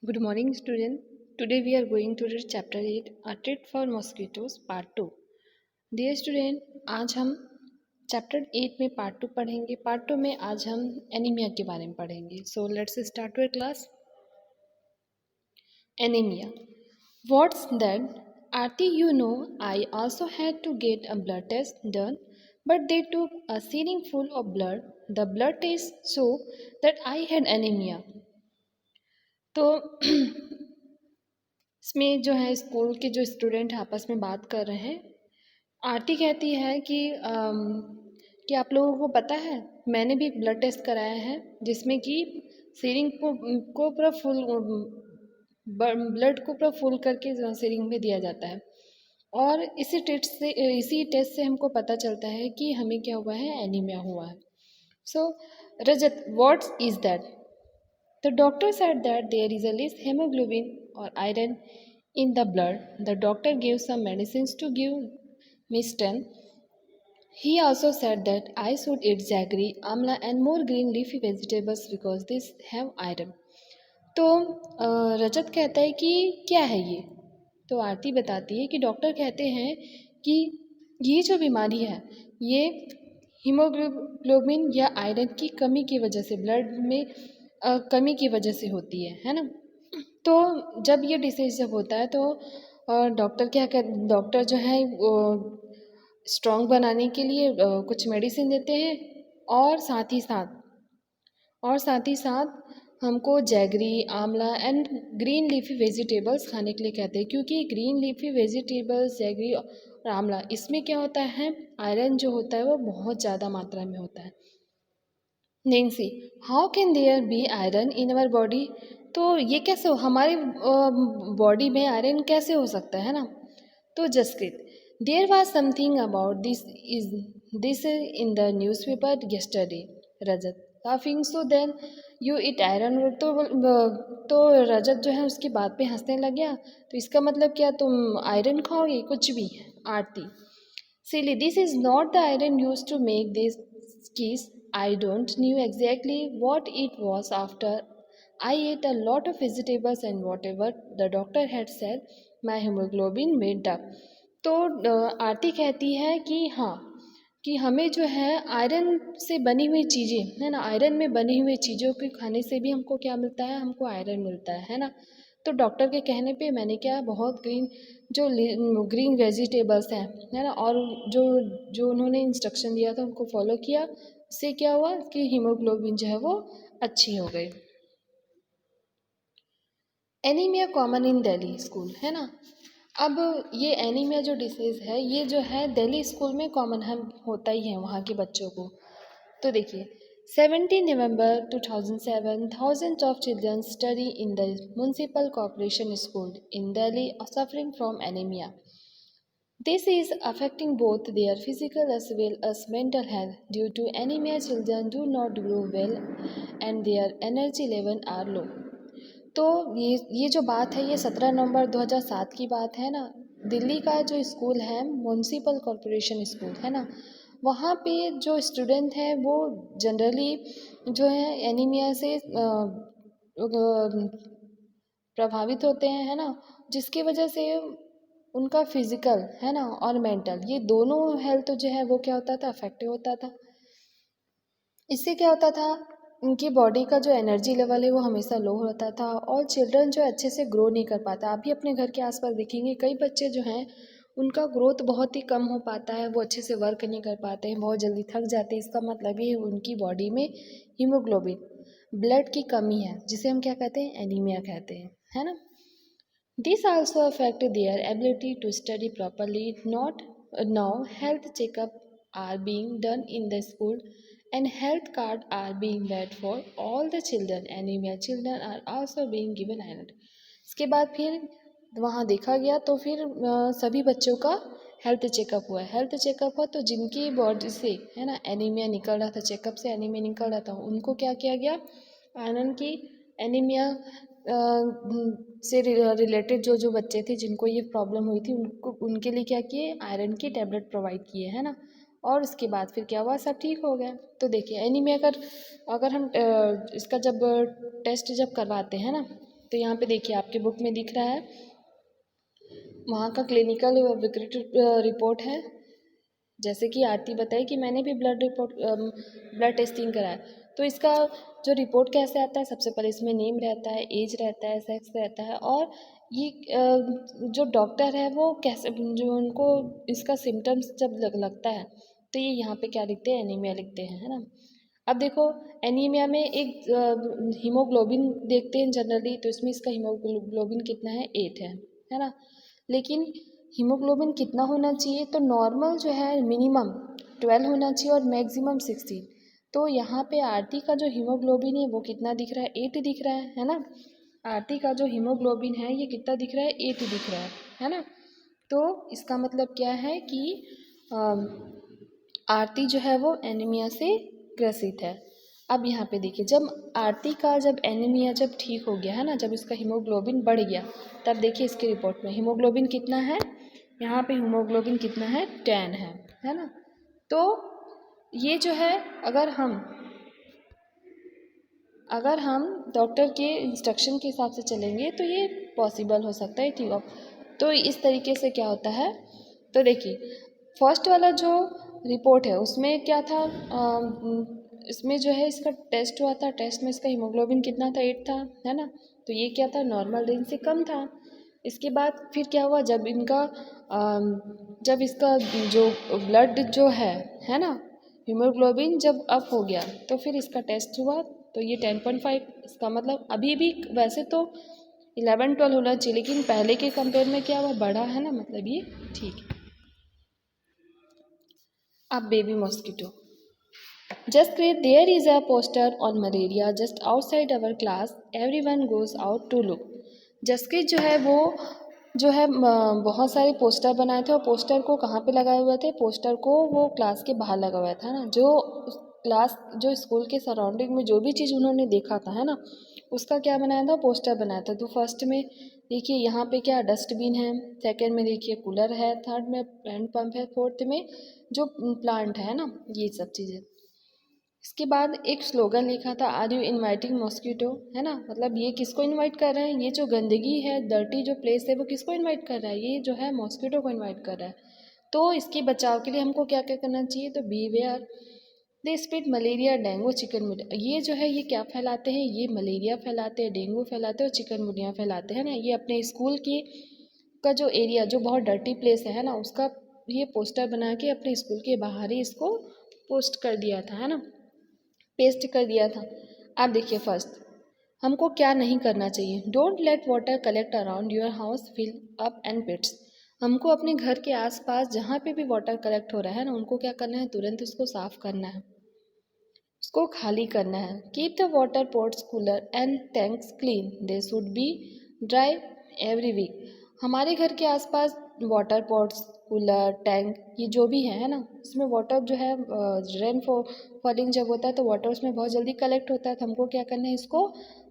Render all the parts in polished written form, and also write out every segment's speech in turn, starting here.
Good morning, student. Today we are going to read chapter 8, A Treat for Mosquitoes, part 2. Dear student, आज हम chapter 8 में part 2 पढ़ेंगे. Part 2 में आज हम एनीमिया के बारे में पढ़ेंगे. So let's start our class. Anemia. What's that? Aarti, you know, I also had to get a blood test done, but they took a syringe full of blood. The blood test showed that I had anemia. तो इसमें जो है school के जो student आपस में बात कर रहे हैं. आरती कहती है कि आप लोगों को पता है मैंने भी ब्लड टेस्ट कराया है जिसमें कि सीरिंग को पूरा फुल ब्लड को पूरा फुल करके सीरिंग में दिया जाता है और इसी टेस्ट से हमको पता चलता है कि हमें क्या हुआ है, एनीमिया हुआ है. So Rajat, what is that? The doctor said that there is a less hemoglobin or iron in the blood. The doctor gave some medicines to give me strength. He also said that I should eat jaggery, amla and more green leafy vegetables because these have iron. तो रजत कहता है कि क्या है ये. तो आरती बताती है कि डॉक्टर कहते हैं कि ये जो बीमारी है ये हीमोग्लोबिन या आयरन की कमी की वजह से, ब्लड में कमी की वजह से होती है ना. तो जब ये डिसीज जब होता है तो डॉक्टर जो है वो स्ट्रॉन्ग बनाने के लिए कुछ मेडिसिन देते हैं और साथ ही साथ हमको जैगरी, आंवला एंड ग्रीन लीफी वेजिटेबल्स खाने के लिए कहते हैं, क्योंकि ग्रीन लीफी वेजिटेबल्स, जैगरी और आंवला, इसमें क्या होता है, आयरन जो होता है वो बहुत ज़्यादा मात्रा में होता है. Nancy, how can there be iron in our body? तो ये कैसे हमारे बॉडी में आयरन कैसे हो सकता है ना. तो Jaskrit, there was something about this in the newspaper yesterday. Rajat, laughing, so then you eat iron. तो रजत जो है उसकी बात पे हंसने लग गया. तो इसका मतलब क्या, तुम आयरन खाओगे? कुछ भी. आरती, silly, this is not the iron used to make these keys. I don't knew exactly what it was after I ate a lot of vegetables and whatever the doctor had said, my hemoglobin went up. तो आरती कहती है कि हाँ, कि हमें जो है iron से बनी हुई चीज़ें है ना, आयरन में बनी हुई चीज़ों के खाने से भी हमको क्या मिलता है, हमको आयरन मिलता है ना. तो डॉक्टर के कहने पे मैंने क्या, बहुत ग्रीन वेजिटेबल्स हैं है ना, और जो जो उन्होंने इंस्ट्रक्शन दिया था उनको फॉलो किया. उससे क्या हुआ कि हीमोग्लोबिन जो है वो अच्छी हो गई. Anaemia common in Delhi school है ना. अब ये एनीमिया जो डिसीज़ है ये जो है दिल्ली स्कूल में कॉमन होता ही है वहाँ के बच्चों को. तो देखिए, 17 November 2007, thousands of children study in the Municipal Corporation School in Delhi are suffering from anemia. This is affecting both their physical as well as mental health. Due to anemia, children do not grow well and their energy level are low. तो ये जो बात है ये 17 नवंबर 2007 की बात है ना. दिल्ली का जो स्कूल है, म्यूनसिपल कॉरपोरेशन स्कूल है ना, वहाँ पे जो स्टूडेंट हैं वो जनरली जो है एनीमिया से प्रभावित होते हैं है ना, जिसकी वजह से उनका फिजिकल है ना और मेंटल, ये दोनों हेल्थ जो है वो क्या होता था, अफेक्टिव होता था. इससे क्या होता था, उनकी बॉडी का जो एनर्जी लेवल है वो हमेशा लो होता था और चिल्ड्रन जो अच्छे से ग्रो नहीं कर पाता. आप भी अपने घर के आसपास देखेंगे कई बच्चे जो हैं उनका ग्रोथ बहुत ही कम हो पाता है, वो अच्छे से वर्क नहीं कर पाते हैं, बहुत जल्दी थक जाते हैं. इसका मतलब ये उनकी बॉडी में हीमोग्लोबिन, ब्लड की कमी है, जिसे हम क्या कहते हैं, एनीमिया कहते हैं है ना. This also affect their ability to study properly. Not now, health checkup are being done in the school, and health card are being made for all the children. Anemia children are also being given iron. इसके बाद फिर वहाँ देखा गया तो फिर सभी बच्चों का हेल्थ चेकअप हुआ. हेल्थ चेकअप हुआ तो जिनकी बॉडी से है ना एनीमिया निकल रहा था, चेकअप से एनीमिया निकल रहा था, उनको क्या किया गया, आयरन की एनीमिया से रिलेटेड जो जो बच्चे थे जिनको ये प्रॉब्लम हुई थी उनके लिए क्या किए, आयरन की टैबलेट प्रोवाइड किए है ना. और उसके बाद फिर क्या हुआ, सब ठीक हो गया. तो देखिए एनीमिया अगर हम इसका जब टेस्ट जब करवाते हैं ना तो यहाँ पे देखिए आपके बुक में दिख रहा है, वहाँ का क्लिनिकल रिपोर्ट है। जैसे कि आरती बताई कि मैंने भी ब्लड टेस्टिंग कराया, तो इसका जो रिपोर्ट कैसे आता है, सबसे पहले इसमें नेम रहता है, एज रहता है, सेक्स रहता है, और ये जो डॉक्टर है वो कैसे, जो उनको इसका सिम्टम्स जब लगता है तो ये यहाँ पे क्या लिखते हैं, एनीमिया लिखते हैं, है ना। अब देखो, एनीमिया में एक हीमोग्लोबिन देखते हैं जनरली, तो इसमें इसका हीमोग्लोबिन कितना है, 8 है ना। लेकिन हीमोग्लोबिन कितना होना चाहिए, तो नॉर्मल जो है मिनिमम 12 होना चाहिए और मैक्सिमम 16। तो यहाँ पे आरती का जो हीमोग्लोबिन है वो कितना दिख रहा है, 8 दिख रहा है ना। आरती का जो हीमोग्लोबिन है ये कितना दिख रहा है, 8 दिख रहा है ना। तो इसका मतलब क्या है कि आरती जो है वो एनीमिया से ग्रसित है। अब यहाँ पे देखिए, जब आरती का जब एनीमिया जब ठीक हो गया है ना, जब इसका हीमोग्लोबिन बढ़ गया, तब देखिए इसके रिपोर्ट में हीमोग्लोबिन कितना है, यहाँ पे हीमोग्लोबिन कितना है, 10 है ना। तो ये जो है, अगर हम डॉक्टर के इंस्ट्रक्शन के हिसाब से चलेंगे तो ये पॉसिबल हो सकता है, ठीक है। तो इस तरीके से क्या होता है, तो देखिए फर्स्ट वाला जो रिपोर्ट है उसमें क्या था, इसमें जो है इसका टेस्ट हुआ था, टेस्ट में इसका हीमोग्लोबिन कितना था, 8 था, है ना। तो ये क्या था, नॉर्मल रेंज से कम था। इसके बाद फिर क्या हुआ, जब इसका जो ब्लड जो है ना, हीमोग्लोबिन जब अप हो गया तो फिर इसका टेस्ट हुआ, तो ये 10.5, इसका मतलब अभी भी वैसे तो 11-12 होना चाहिए, लेकिन पहले के कंपेयर में क्या हुआ, बढ़ा है ना, मतलब ये ठीक है। अब baby mosquito, just great, there is a poster on malaria just outside our class, everyone goes out to look। जसकीत जो है वो जो है बहुत सारे पोस्टर बनाए थे, और पोस्टर को कहाँ पे लगाए हुए थे, पोस्टर को वो क्लास के बाहर लगा हुआ था ना, जो क्लास जो स्कूल के सराउंडिंग में जो भी चीज़ उन्होंने देखा था, है ना, उसका क्या बनाया था, पोस्टर बनाया था। तो फर्स्ट में देखिए यहाँ पे क्या डस्टबिन है, सेकंड में देखिए कूलर है, थर्ड में हैंड पंप है, फोर्थ में जो प्लांट है ना, ये सब चीज़ें। इसके बाद एक स्लोगन लिखा था, आर यू इनवाइटिंग मॉस्किटो, है ना, मतलब ये किसको इनवाइट कर रहे हैं, ये जो गंदगी है, डर्टी जो प्लेस है, वो किसको इनवाइट कर रहा है, ये जो है मॉस्किटो को इनवाइट कर रहा है। तो इसके बचाव के लिए हमको क्या क्या करना चाहिए, तो beware, they spread malaria, dengue, chikungunya. ये जो है ये क्या फैलाते हैं, ये मलेरिया फैलाते हैं, डेंगू फैलाते हैं और चिकनगुनिया फैलाते हैं ना। ये अपने स्कूल की का जो एरिया जो बहुत डर्टी प्लेस है ना, उसका ये पोस्टर बना के अपने स्कूल के बाहर ही इसको पोस्ट कर दिया था, है ना, पेस्ट कर दिया था। आप देखिए फर्स्ट हमको क्या नहीं करना चाहिए, don't let water collect around your house fill up and pits. हमको अपने घर के आसपास जहाँ पे भी वाटर कलेक्ट हो रहा है ना, उनको क्या करना है, तुरंत उसको साफ करना है, उसको खाली करना है। Keep the water pots cooler and tanks clean, they should be dry every week. हमारे घर के आसपास वाटर पॉट्स, कूलर, टैंक, ये जो भी है ना, इसमें वाटर जो है रेन फॉलिंग जब होता है तो वाटर उसमें बहुत जल्दी कलेक्ट होता है, तो हमको क्या करना है, इसको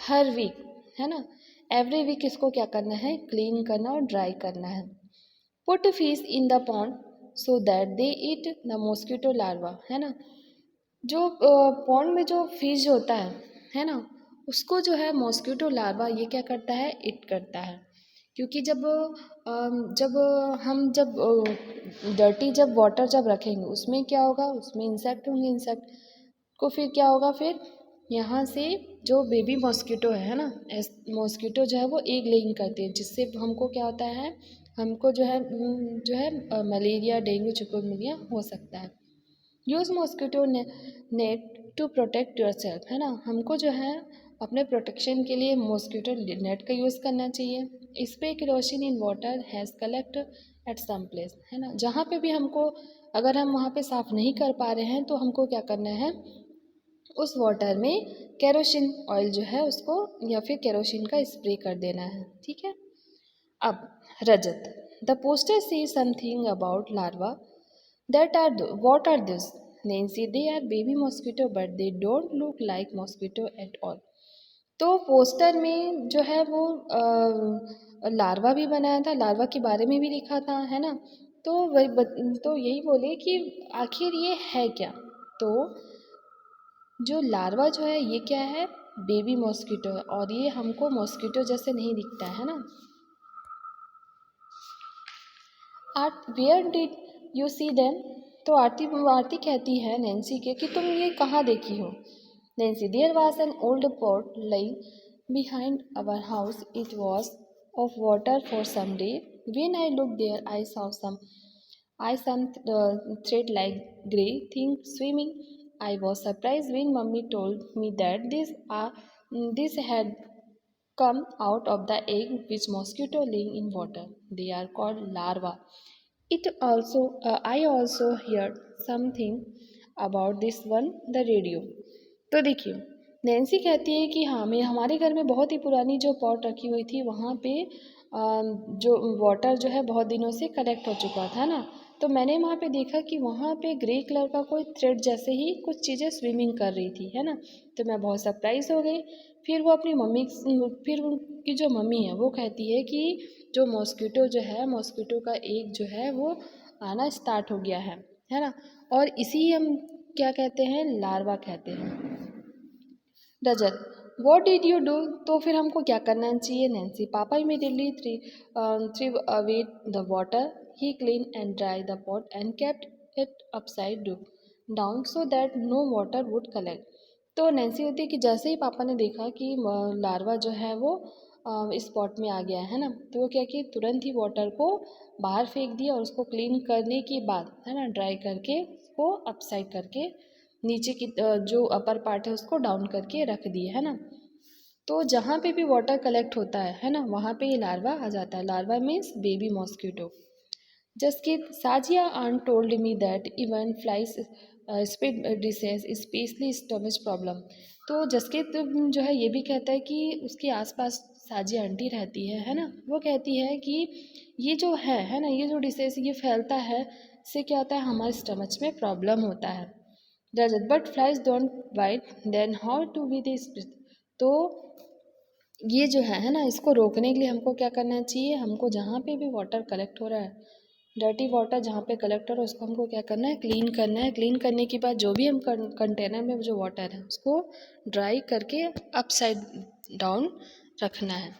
हर वीक, है ना, एवरी वीक इसको क्या करना है, क्लीन करना और ड्राई करना है। Put fish in the pond so that they eat the mosquito larva, है ना। जो पॉन्ड में जो फिश होता है ना, उसको जो है मॉस्किटो लार्वा ये क्या करता है, इट करता है। क्योंकि जब डर्टी जब वाटर जब रखेंगे उसमें क्या होगा, उसमें इंसेक्ट होंगे, इंसेक्ट को फिर क्या होगा, फिर यहाँ से जो बेबी मॉस्किटो है ना, मॉस्किटो जो है वो एग लेइंग करते हैं, जिससे हमको क्या होता है, हमको जो है मलेरिया, डेंगू, चिकनगुनिया हो सकता है। Use mosquito net to protect yourself, है ना, हमको जो है अपने प्रोटेक्शन के लिए मॉस्किटो नेट का यूज़ करना चाहिए। Spray kerosene in water has collect at some place, है ना, जहाँ पे भी हमको, अगर हम वहाँ पे साफ़ नहीं कर पा रहे हैं तो हमको क्या करना है, उस वाटर में केरोसिन ऑयल जो है उसको या फिर केरोसिन का स्प्रे कर देना है, ठीक है। अब Rajat, the poster say something about larva that are what are this, Nancy, they are baby mosquito but they don't look like mosquito at all। तो पोस्टर में जो है वो लार्वा भी बनाया था, लार्वा के बारे में भी लिखा था, है ना। तो तो यही बोले कि आखिर ये है क्या, तो जो लार्वा जो है ये क्या है, बेबी मॉस्किटो है और ये हमको मॉस्किटो जैसे नहीं दिखता है ना। Where did you see them? तो आरती कहती है नैन्सी के कि तुम ये कहाँ देखी हो। Nancy, there was an old pot lying behind our house, it was of water for some day, when I look there I some thread like grey thing swimming. I was surprised when mummy told me that this had come out of the egg which mosquito laying in water. They are called larvae. I also heard something about this one the radio. तो देखिए, Nancy कहती है कि हाँ, मैं हमारे घर में बहुत ही पुरानी जो पॉट रखी हुई थी वहाँ पे जो वाटर जो है बहुत दिनों से कलेक्ट हो चुका था ना, तो मैंने वहाँ पे देखा कि वहाँ पे ग्रे कलर का कोई थ्रेड जैसे ही कुछ चीज़ें स्विमिंग कर रही थी, है ना। तो मैं बहुत सरप्राइज़ हो गई। फिर उनकी जो मम्मी है वो कहती है कि जो मॉस्किटो का एक जो है वो आना स्टार्ट हो गया है ना। और इसी हम क्या कहते हैं, लार्वा कहते हैं। Rajat, what did you do? तो फिर हमको क्या करना चाहिए? नैन्सी, पापा immediately threw away the water, he clean and dry the pot and kept it upside down so that no water would collect. तो नैन्सी होती है कि जैसे ही पापा ने देखा कि लार्वा जो है वो इस पॉट में आ गया है ना, तो वो क्या कि तुरंत ही वाटर को बाहर फेंक दिया और उसको क्लीन करने के बाद, है ना, ड्राई करके उसको अपसाइड करके नीचे की जो अपर पार्ट है उसको डाउन करके रख दिए, है ना। तो जहाँ पे भी वाटर कलेक्ट होता है ना, वहाँ पे ये लार्वा आ जाता है। Larva means baby mosquito. Jaskit, Sajia aunt told me that even flies spit disease, especially stomach problem. तो जसकीत जो है ये भी कहता है कि उसके आसपास साजिया आंटी रहती है ना, वो कहती है कि ये जो है ना, ये जो डिसीज ये फैलता है, इससे क्या होता है, हमारे स्टमच में प्रॉब्लम होता है। Rajat, but flies don't bite, then how to be this? तो ये जो है ना, इसको रोकने के लिए हमको क्या करना चाहिए? हमको जहाँ पे भी वाटर कलेक्ट हो रहा है, डर्टी वाटर जहाँ पे कलेक्ट हो रहा है, उसको हमको क्या करना है? क्लीन करना है। क्लीन करने के बाद जो भी हम कंटेनर में जो वाटर है उसको ड्राई करके अपसाइड डाउन रखना है।